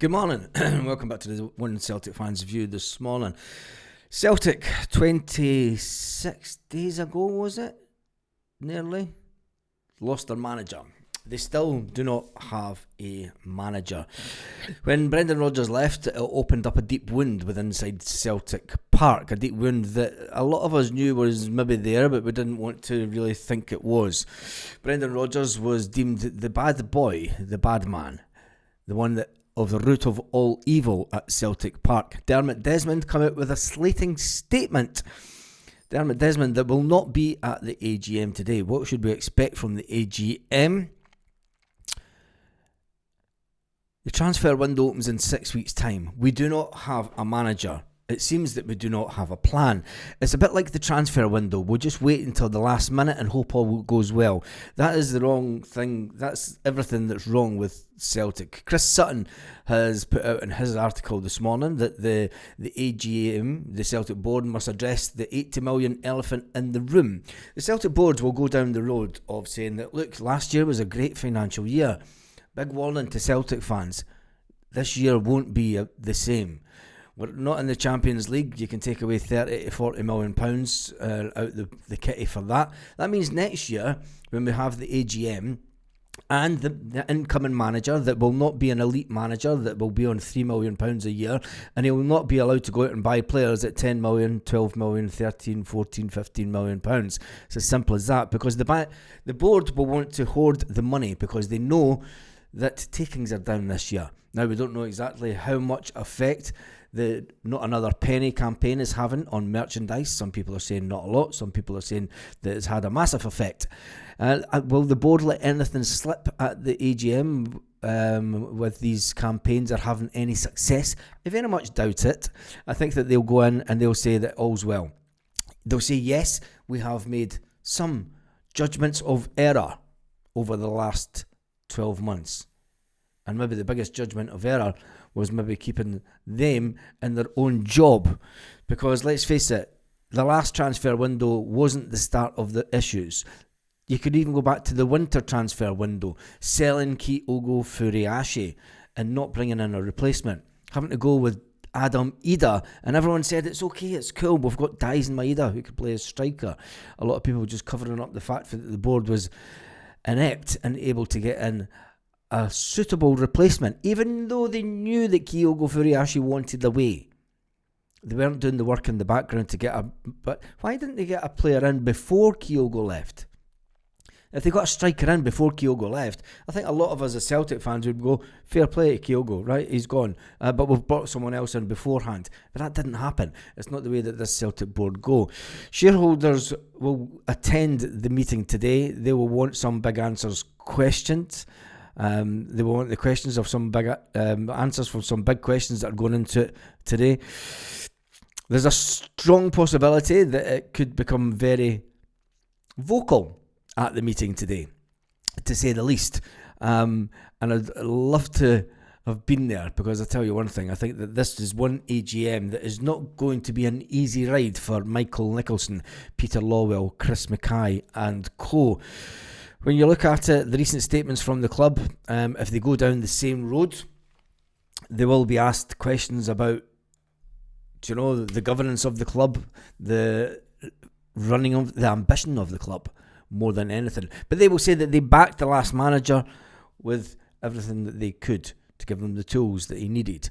Good morning, welcome back to the One Celtic Fans View this morning. Celtic, 26 days ago, was it? Nearly. Lost their manager. They still do not have a manager. When Brendan Rodgers left, it opened up a deep wound within inside Celtic Park. A deep wound that a lot of us knew was maybe there, but we didn't want to really think it was. Brendan Rodgers was deemed the bad boy, the bad man, the one that of the root of all evil at Celtic Park. Dermot Desmond come out with a slating statement. Dermot Desmond that will not be at the AGM today. What should we expect from the AGM? The transfer window opens in 6 weeks' time. We do not have a manager. It seems that we do not have a plan. It's a bit like the transfer window. We'll just wait until the last minute and hope all goes well. That is the wrong thing. That's everything that's wrong with Celtic. Chris Sutton has put out in his article this morning that the AGM, the Celtic board, must address the 80 million elephant in the room. The Celtic board will go down the road of saying that, look, last year was a great financial year. Big warning to Celtic fans. This year won't be the same. We're not in the Champions League. You can take away 30 to 40 million pounds out the kitty for that. That means next year, when we have the AGM and the incoming manager that will not be an elite manager, that will be on £3 million a year, and he will not be allowed to go out and buy players at 10 million, 12 million, 13, 14, 15 million pounds. It's as simple as that, because the board will want to hoard the money because they know that takings are down this year. Now, we don't know exactly how much effect the Not Another Penny campaign is having on merchandise. Some people are saying not a lot. Some people are saying that it's had a massive effect. Will the board let anything slip at the AGM with these campaigns or having any success? I very much doubt it. I think that they'll go in and they'll say that all's well. They'll say, yes, we have made some judgments of error over the last 12 months. And maybe the biggest judgment of error was maybe keeping them in their own job. Because let's face it, the last transfer window wasn't the start of the issues. You could even go back to the winter transfer window, selling Kyogo Furuhashi and not bringing in a replacement. Having to go with Adam Ida, and everyone said it's okay, it's cool, we've got Daisen Maeda who could play as striker. A lot of people just covering up the fact that the board was inept and able to get in a suitable replacement, even though they knew that Kyogo Furuhashi wanted away. They weren't doing the work in the background to get but why didn't they get a player in before Kyogo left? If they got a striker in before Kyogo left, I think a lot of us as Celtic fans would go, fair play to Kyogo, right? He's gone. But we've brought someone else in beforehand. But that didn't happen. It's not the way that this Celtic board go. Shareholders will attend the meeting today. They will want some big answers questioned. They will want the questions of some big answers from some big questions that are going into it today. There's a strong possibility that it could become very vocal at the meeting today, to say the least. And I'd love to have been there, because I tell you one thing, I think that this is one AGM that is not going to be an easy ride for Michael Nicholson, Peter Lawwell, Chris Mackay and co. When you look at it, the recent statements from the club, if they go down the same road, they will be asked questions about, the governance of the club, the running of the ambition of the club, more than anything. But they will say that they backed the last manager with everything that they could to give him the tools that he needed,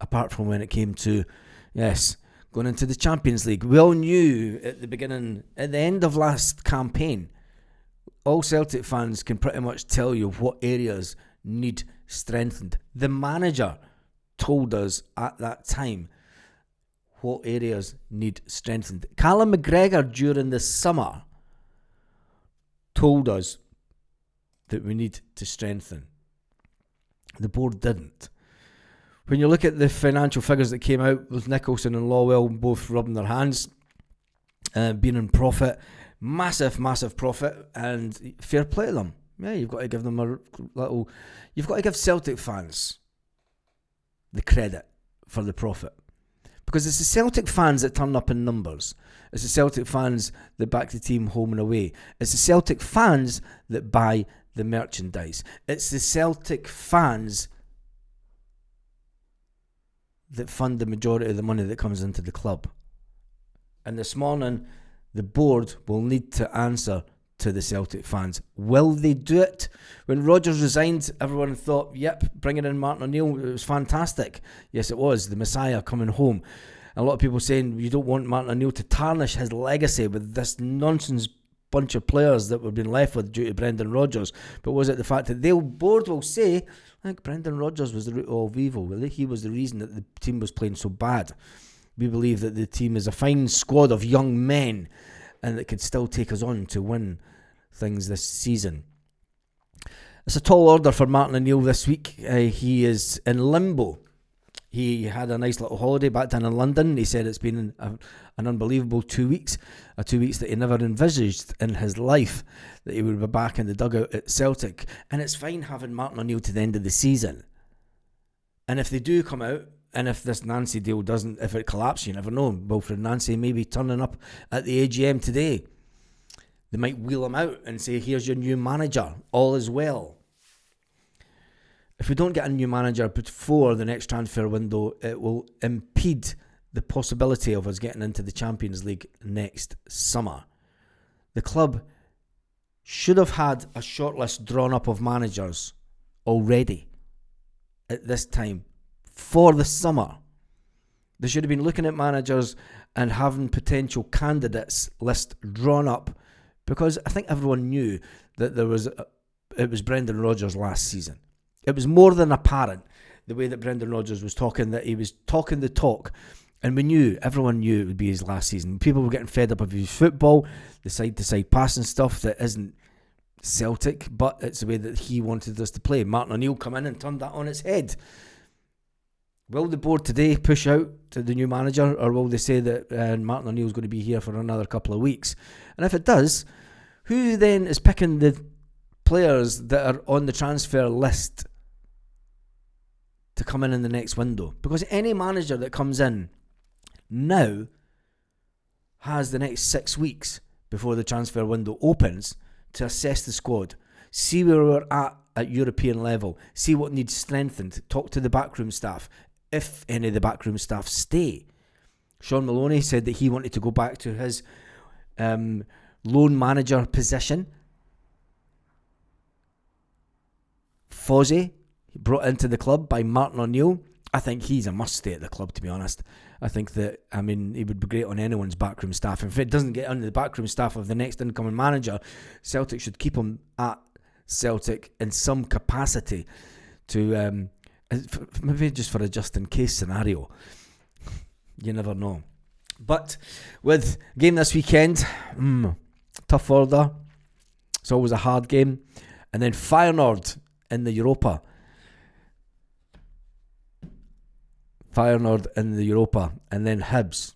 apart from when it came to, going into the Champions League. We all knew at the end of last campaign, all Celtic fans can pretty much tell you what areas need strengthened. The manager told us at that time what areas need strengthened. Callum McGregor during the summer told us that we need to strengthen. The board didn't. When you look at the financial figures that came out with Nicholson and Lawwell both rubbing their hands, being in profit, massive profit, and fair play to them. Yeah, you've got to give them you've got to give Celtic fans the credit for the profit. Because it's the Celtic fans that turn up in numbers. It's the Celtic fans that back the team home and away. It's the Celtic fans that buy the merchandise. It's the Celtic fans that fund the majority of the money that comes into the club. And this morning, the board will need to answer to the Celtic fans. Will they do it? When Rodgers resigned, everyone thought, yep, bringing in Martin O'Neill, it was fantastic. Yes, it was, the Messiah coming home. A lot of people saying you don't want Martin O'Neill to tarnish his legacy with this nonsense bunch of players that we've been left with due to Brendan Rodgers. But was it the fact that the board will say, like, Brendan Rodgers was the root of all evil? He was the reason that the team was playing so bad. We believe that the team is a fine squad of young men and that could still take us on to win things this season. It's a tall order for Martin O'Neill this week. He is in limbo. He had a nice little holiday back down in London. He said it's been an unbelievable 2 weeks. 2 weeks that he never envisaged in his life that he would be back in the dugout at Celtic. And it's fine having Martin O'Neill to the end of the season. And if they do come out, and if this Nancy deal doesn't, if it collapses, you never know. Wilfred Nancy may be turning up at the AGM today. They might wheel him out and say, here's your new manager. All is well. If we don't get a new manager before the next transfer window, it will impede the possibility of us getting into the Champions League next summer. The club should have had a shortlist drawn up of managers already at this time for the summer. They should have been looking at managers and having potential candidates list drawn up, because I think everyone knew that it was Brendan Rodgers last season. It was more than apparent the way that Brendan Rodgers was talking, that he was talking the talk, and everyone knew it would be his last season. People were getting fed up of his football, the side-to-side passing stuff that isn't Celtic, but it's the way that he wanted us to play. Martin O'Neill come in and turned that on its head. Will the board today push out to the new manager, or will they say that Martin O'Neill is going to be here for another couple of weeks? And if it does, who then is picking the players that are on the transfer list to come in the next window? Because any manager that comes in now has the next 6 weeks before the transfer window opens to assess the squad, see where we're at European level, see what needs strengthened, talk to the backroom staff, if any of the backroom staff stay. Sean Maloney said that he wanted to go back to his loan manager position. Fozzie, brought into the club by Martin O'Neill. I think he's a must stay at the club, to be honest. I think that, he would be great on anyone's backroom staff. If it doesn't get under the backroom staff of the next incoming manager, Celtic should keep him at Celtic in some capacity to maybe just for a just-in-case scenario. You never know. But with game this weekend, tough order. It's always a hard game. And then Feyenoord in the Europa. And then Hibs.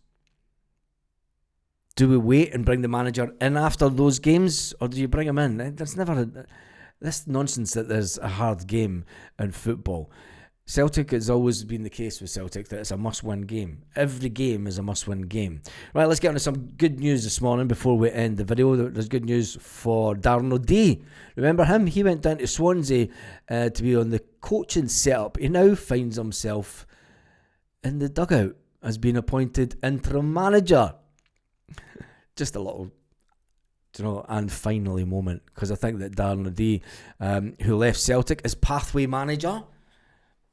Do we wait and bring the manager in after those games, or do you bring him in? There's never this nonsense that there's a hard game in football. Celtic has always been the case with Celtic that it's a must-win game. Every game is a must-win game. Right, let's get on to some good news this morning before we end the video. There's good news for Darren O'Dea. Remember him? He went down to Swansea to be on the coaching setup. He now finds himself in the dugout as being appointed interim manager. Just a little, and finally moment, because I think that Darren O'Dea, who left Celtic as pathway manager,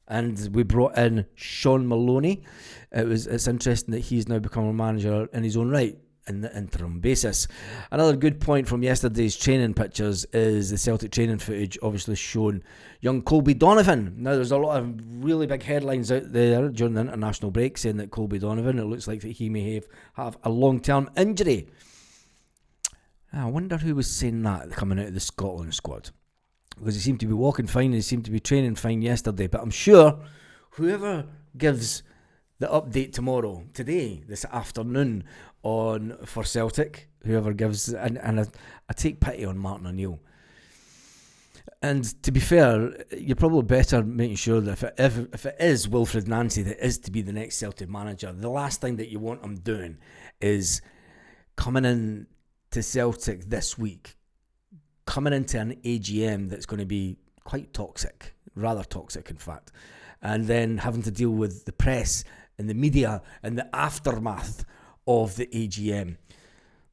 and we brought in Sean Maloney. It's interesting that he's now become a manager in his own right in the interim basis. Another good point from yesterday's training pictures is the Celtic training footage obviously showing young Colby Donovan. Now there's a lot of really big headlines out there during the international break saying that Colby Donovan, it looks like that he may have a long-term injury. I wonder who was saying that coming out of the Scotland squad. Because he seemed to be walking fine and he seemed to be training fine yesterday. But I'm sure whoever gives the update today, this afternoon for Celtic, whoever gives, and I take pity on Martin O'Neill. And to be fair, you're probably better making sure that if it is Wilfred Nancy that is to be the next Celtic manager, the last thing that you want him doing is coming in to Celtic this week, coming into an AGM that's going to be quite toxic. rather toxic in fact, and then having to deal with the press and the media and the aftermath of the AGM.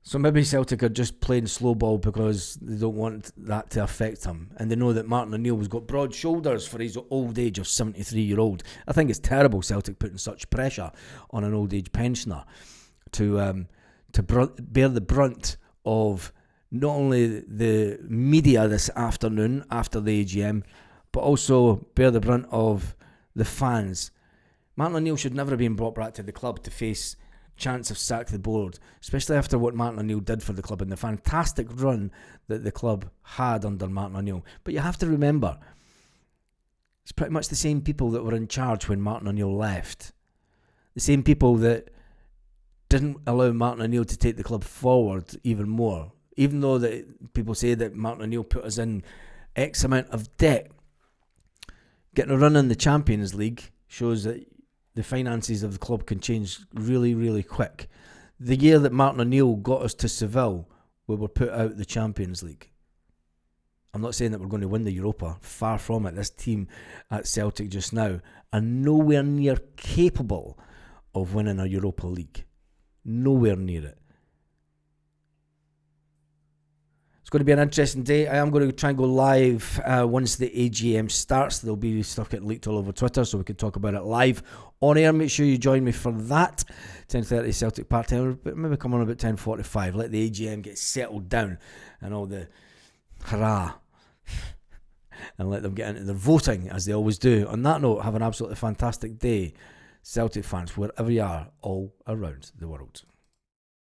So maybe Celtic are just playing slow ball because they don't want that to affect them. And they know that Martin O'Neill has got broad shoulders for his old age of 73-year-old. I think it's terrible Celtic putting such pressure on an old age pensioner to bear the brunt of not only the media this afternoon after the AGM, but also bear the brunt of the fans. Martin O'Neill should never have been brought back to the club to face chance of sack the board, especially after what Martin O'Neill did for the club and the fantastic run that the club had under Martin O'Neill. But you have to remember, it's pretty much the same people that were in charge when Martin O'Neill left. The same people that didn't allow Martin O'Neill to take the club forward even more. Even though that people say that Martin O'Neill put us in X amount of debt, getting a run in the Champions League shows that the finances of the club can change really, really quick. The year that Martin O'Neill got us to Seville, we were put out the Champions League. I'm not saying that we're going to win the Europa. Far from it. This team at Celtic just now are nowhere near capable of winning a Europa League. Nowhere near it. It's going to be an interesting day. I am going to try and go live once the AGM starts. There'll be stuff getting leaked all over Twitter, so we can talk about it live on air. Make sure you join me for that. 10:30 Celtic part-time. Maybe come on about 10:45. Let the AGM get settled down and all the hurrah. And let them get into their voting, as they always do. On that note, have an absolutely fantastic day, Celtic fans, wherever you are, all around the world.